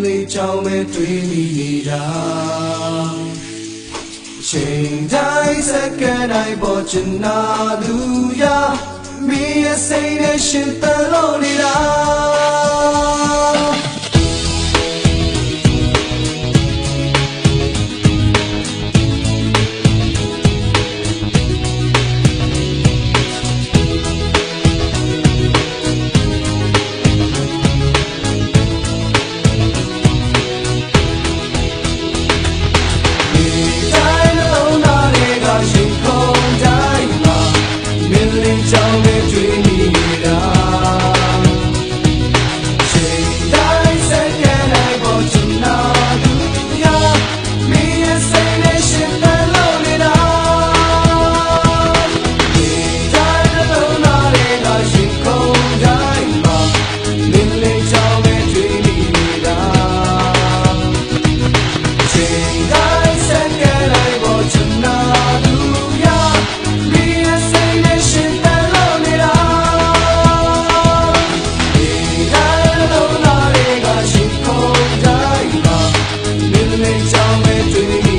လေးကြောင့်ပဲတွေ့မိနေတာချိန်တိုင်းစက္ကန့်တိုင်းပေါ်ချင်နာသူရမင်းရဲ့စိတ်နဲ့ရှင်သန်လို့နေတာကြောင့်ပဲတွေ့မိနေတာချိန်တိုင်းစက္ကန့်တိုင်းပေါ်ချင်နာသူရမင်းရဲ့စိတ်နဲ့ရှင်သန်လို့နေတာဒီတိုင်းလုံးလာတဲ့ကရှင်ကုန်တိုင်းမှာမင်းလေးကြောင့်ပဲတွေ့မိနေတာချိန်တိုင်းစက္ကန့်တိုင်းပေါ်ချင်နာသူရမင်းရဲ့စိတ်နဲ့ရှင်ကြောင့်ပဲတွေ့